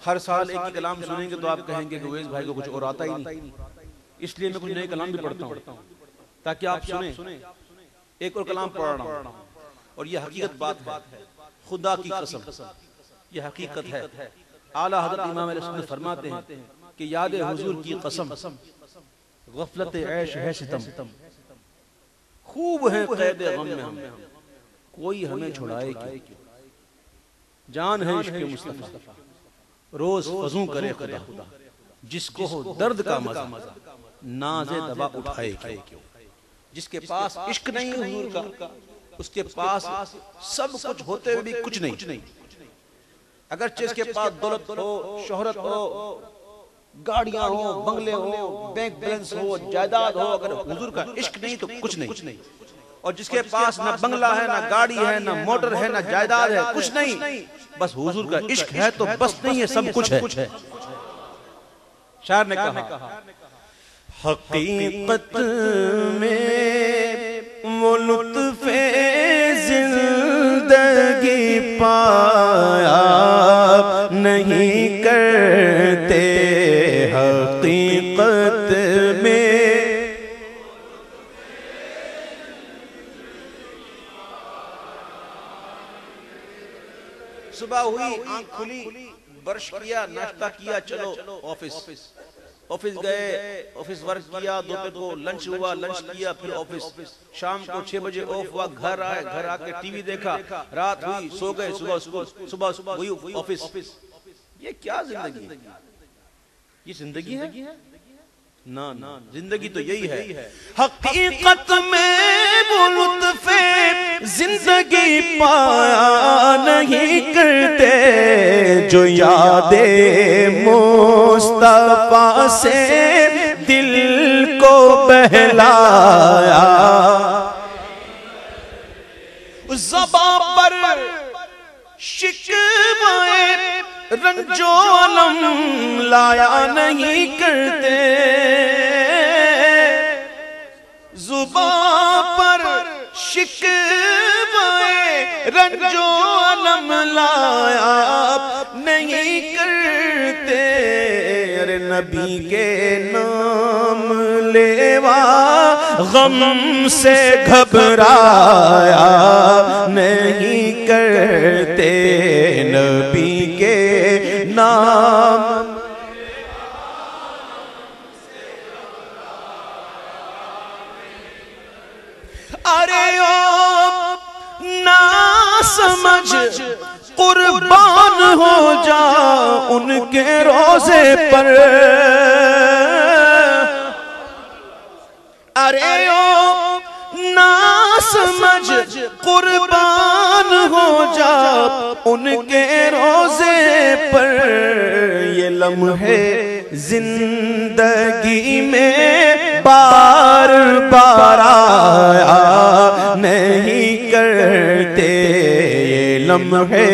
हर साल एक ही कलाम सुनेंगे तो आप कहेंगे कि उवैस भाई को कुछ और आता ही नहीं। इसलिए मैं कुछ नए कलाम भी पढ़ता हूँ ताकि आप सुने। एक और कलाम पढ़ रहा हूँ और ये हकीकत बात है, खुदा की कसम ये हकीकत है। आला हज़रत इमाम अहले सुन्नत फरमाते हैं कि याद हुजूर की कसम गफलत ऐश है सितम, खूब है कैद गम में हम, कोई हमें छुड़ाए क्यों। जान है इश्क़ मुस्तफ़ा रोज फजू करे खुदा, जिसको हो दर्द का मजा नाज़े दवा उठाए क्यों। जिसके पास इश्क नहीं है हुजूर का, उसके पास सब कुछ होते हुए भी कुछ नहीं। अगर जिसके पास दौलत हो, शोहरत हो, गाड़ियां हो, बंगले हो, बैंक बैलेंस हो, जायदाद हो, अगर हुजूर का इश्क नहीं तो कुछ नहीं। और जिसके पास ना बंगला है, ना गाड़ी है, ना मोटर है, ना जायदाद है, कुछ नहीं, बस हुजूर का इश्क है तो बस नहीं है, सब कुछ है। शायर ने कहा हकीकत में वो लुत्फ़े जिंदगी पाया नहीं करते, हकीकत में सुबह हुई, आंख खुली, ब्रश किया, नाश्ता किया, चलो ऑफिस गए, ऑफिस वर्क किया, दोपहर को लंच हुआ, लंच किया, फिर ऑफिस, शाम को 6 बजे ऑफ हुआ, घर आए, घर आके टीवी देखा, रात हुई, सो गए, सुबह हुई ऑफिस। ये क्या जिंदगी है? ये जिंदगी है ना, जिंदगी तो यही है। हकीकत में वो लुत्फ़े जिंदगी पाया नहीं करते, जो यादे मुस्तफा से दिल को बहलाया। ज़बां पर शिकवाए रंजो अलम लाया नहीं करते, जुबां पर शिकवाए रंजो अलम लाया नहीं करते। अरे नबी के नाम लेवा गम से घबराया नहीं करते, नबी के नाम अरे ओ ना समझ कुर्बान हो जा उनके रोजे पर, अरे ओ ना समझ कुर्बान हो जा उनके रोजे पर। ये लम्हे जिंदगी में बार बार आया नहीं करते, ये लम्हे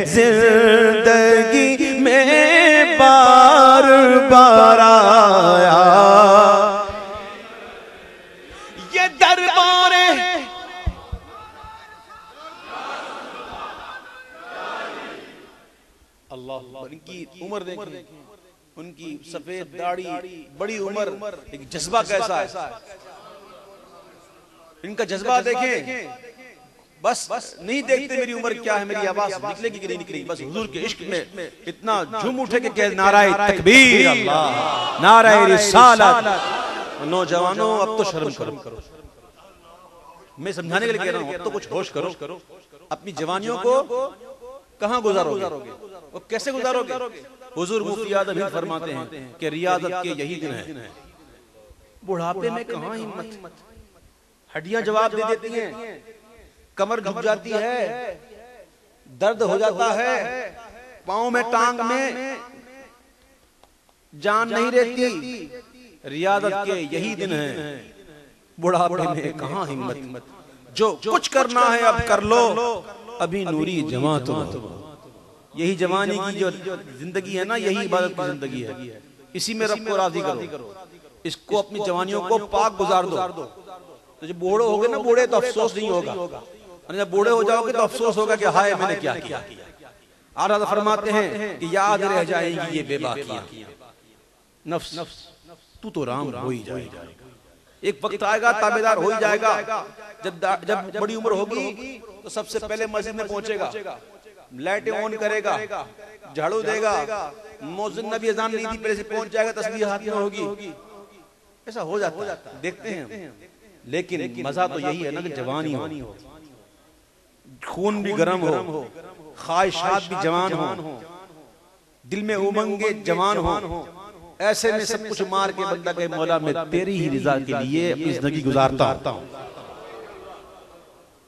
जिंदगी में बार बार आया। ये दरबारे अल्लाह, इनकी उम्र देखें, उनकी सफेद दाढ़ी, बड़ी उम्र, लेकिन जज्बा कैसा है। इनका जज्बा देखें, बस नहीं देखते मेरी उम्र क्या है, मेरी आवाज निकलेगी कि नहीं निकलेगी, बस हुजूर के इश्क में इतना झूम उठे कि नाराए तकबीर अल्लाह, नाराए रिसालत। नौजवानों अब तो शर्म करो, मैं समझाने के लिए कह रहा हूं, अब तो कुछ होश करो। अपनी जवानियों को कहां गुजारोगे, वो कैसे गुजारोगे? हुजूर मुफ्ती आदम हिंद फरमाते हैं कि रियादत के यही दिन है, बुढ़ापे में कहां हिम्मत, हड्डियां जवाब दे देती हैं, कमर झुक जाती है, दर्द हो जाता है, पांव में टांग में जान नहीं रहती। रियादत के यही दिन है, बुढ़ापे में कहां हिम्मत, जो कुछ करना है अब कर लो, अभी नूरी जवां तुम। यही जवानी की जो जिंदगी है ना, यही इबादत की जिंदगी है, इसी में रब को राजी करो, इसको अपनी जवानियों को पाक गुजार दो। तो जब बूढ़े हो गए ना, बूढ़े तो अफसोस नहीं होगा, जब बूढ़े हो जाओगे तो अफसोस होगा कि हाय मैंने क्या किया। आला फरमाते हैं कि याद रह जाएंगी ये बेबाकियां। नफ्स तू तो राम हो ही जाएगा, एक वक्त आएगा ताबेदार हो ही जाएगा। जब बड़ी उम्र होगी तो सबसे पहले मस्जिद में पहुंचेगा, लाइटें ऑन करेगा, झाड़ू देगा, मौज़िन ने भी अज़ान नहीं दी पहले से पहुंच जाएगा, तस्बीह हाथ में होगी। ऐसा हो जाता है, देखते हैं। लेकिन मजा तो यही है ना कि जवानी हो, खून भी गर्म हो, ख्वाहिशात भी जवान हो, दिल में उमंगे जवान हो। ऐसे में सब कुछ मार के बंदा कहे मौला मैं तेरी ही रिजा के लिए अपनी जिंदगी गुजारता हूं।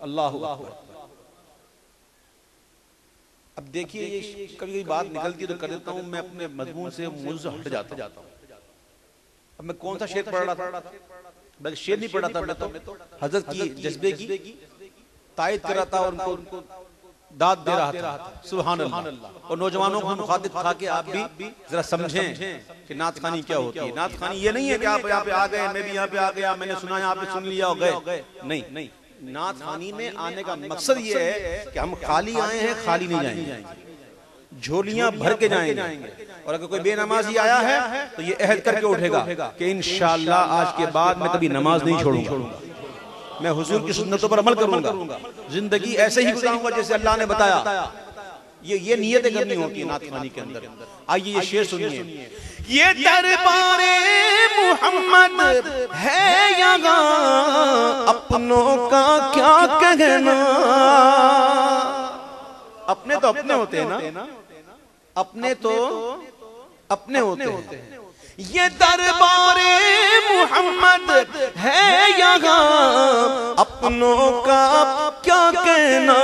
अल्लाह अकबर। अब देखिए ये कभी बात निकलती है तो कर देता हूं, मैं अपने मजमून से मुझसे हट जाता हूं। अब मैं कौन सा शेर पढ़ रहा था, बल्कि शेर नहीं पढ़ रहा था, मैं तो हजरत की जज्बे की तायद कर रहा था और उनको दाद दे रहा था। सुभान अल्लाह। और नौजवानों को मुखातिब था कि आप भी जरा समझें कि नात खानी क्या होती है। नात खानी ये नहीं है कि आप यहाँ पे आ गए, मैं भी यहाँ पे आ गया, मैंने सुना यहाँ पे सुन लिया और गए। नहीं, नात खानी में आने का मकसद ये है कि हम खाली आए हैं, खाली नहीं जाएंगे, झोलियां भर के जाएंगे। और अगर कोई बेनमाजी आया है तो ये अहद करके उठेगा कि इंशाअल्लाह आज के बाद मैं कभी नमाज नहीं छोड़ूंगा, मैं हुजूर की सुन्नतों पर अमल करूंगा, जिंदगी ऐसे ही गुजारूंगा जैसे अल्लाह ने बताया। ये नियतें करनी होती है नात खानी के अंदर। आइए ये शेर सुनिए। ये दरबारे मोहम्मद है यहाँ, अपनों का क्या कहना। अपने तो अपने होते हैं ना, अपने तो अपने होते हैं। ये दरबारे मोहम्मद है यहाँ, अपनों का क्या कहना।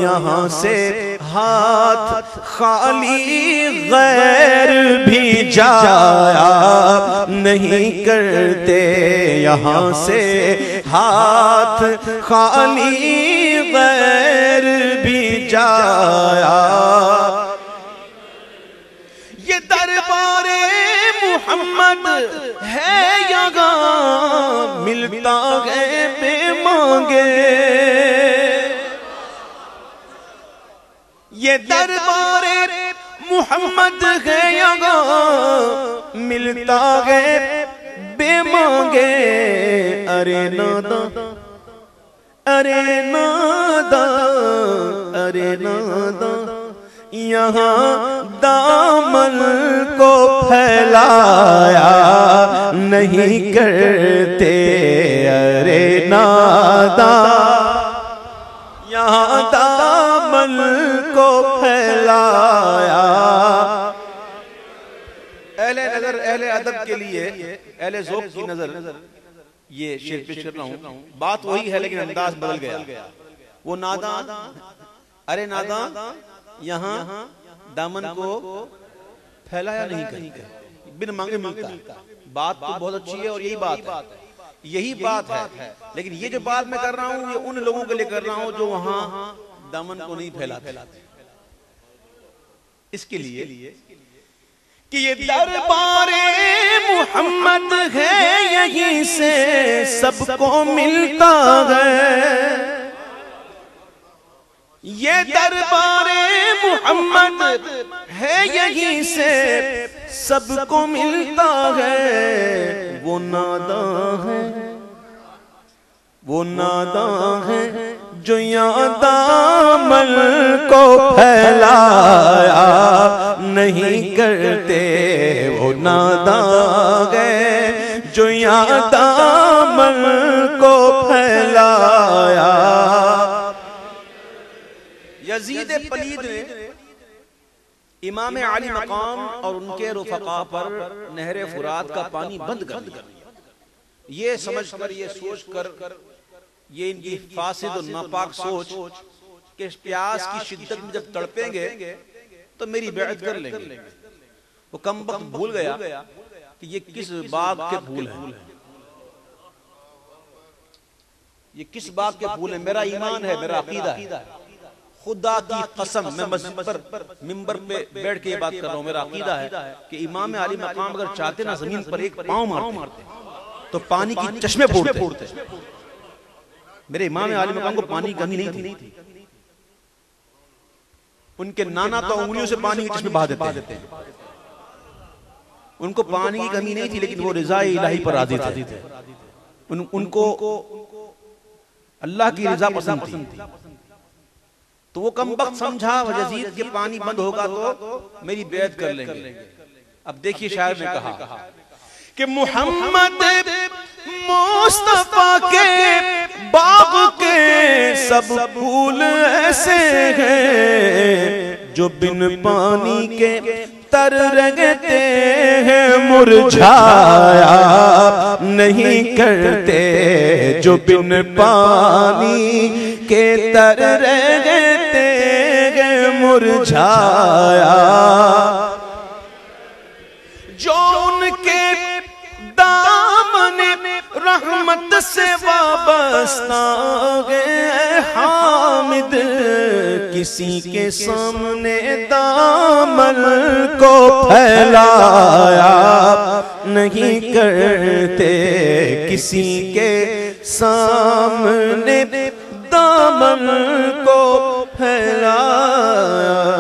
यहाँ से हाथ खाली गैर भी जाया नहीं करते, यहाँ से हाथ खाली गैर भी जाया। ये दरबारे मोहम्मद है यहाँ, मिलता है बेमांगे। ये दरबारे मोहम्मद है यहाँ, मिलता है बेमांगे। अरे नादा, अरे नादा, अरे नादा, यहाँ दामन को फैलाया नहीं करते। अरे नादा, यहाँ दामन को फैलाया। अहले नजर, अहले अदब के लिए, अहले ज़ौक़ की नजर ये शेर पेश कर रहा हूँ। बात वही है लेकिन अंदाज बदल गया। वो नादा, अरे नादा, यहाँ दामन को फैलाया नहीं करते, बिन मांगे मिलता है। बात तो बहुत अच्छी है और यही बात है। लेकिन ये जो बात मैं कर रहा हूँ ये उन लोगों के लिए कर रहा हूँ जो वहां दामन को नहीं फैलाते। इसके लिए कि ये दरबारे मोहम्मद है, यहीं से सबको मिलता है। ये दरबारे मोहम्मद है, यहीं से सबको मिलता है। वो नादा है, वो नादा है जो यहाँ दामन को फैलाया नहीं करते। वो नादा है जो यहाँ दामन को फैलाया। यजीद पलीद ने इमाम आली मकाम और उनके रुफका पर नहरे फुरात का पानी बंद कर दिया। ये समझकर, ये सोचकर, ये इनकी फासिद और नापाक सोच कि प्यास की शिद्दत में जब तड़पेंगे तो मेरी बैअत कर लेंगे। वो कमबख्त भूल गया कि ये किस बाग के फूल हैं, ये किस बाग के फूल हैं। मेरा ईमान है, मेरा अकीदा है, खुदा की कसम मैं मस्जिद पर मिंबर पे बैठ के ये बात कर रहा हूँ। मेरा अकीदा है कि इमाम आली मकाम अगर चाहते ना जमीन पर एक पांव मारते तो पानी की चश्मे फोड़ते। मेरे इमाम आली मकाम को पानी की कमी नहीं थी। उनके नाना तो उंगलियों से पानी के चश्मे बहा देते हैं। उनको पानी की कमी नहीं थी, लेकिन वो रिज़ाए इलाही पर राज़ी थे। उनको अल्लाह की रिज़ा पसंद थी। तो वो कम वक्त समझा यजीद के पानी बंद होगा तो मेरी बैत कर लेंगे। अब देखिए शायर ने कहा कि मोहम्मद मुस्तफा के बाग के सब फूल ऐसे हैं जो बिन पानी के तर रंगते हैं, मुरझाया नहीं करते जो बिन पानी के तर रंगते हैं, मुरझाया जो उनके दामन रहमत से वाबस्ता है। हामिद किसी के सामने दामन को फैलाया नहीं करते, किसी के सामने दामन को फैलाया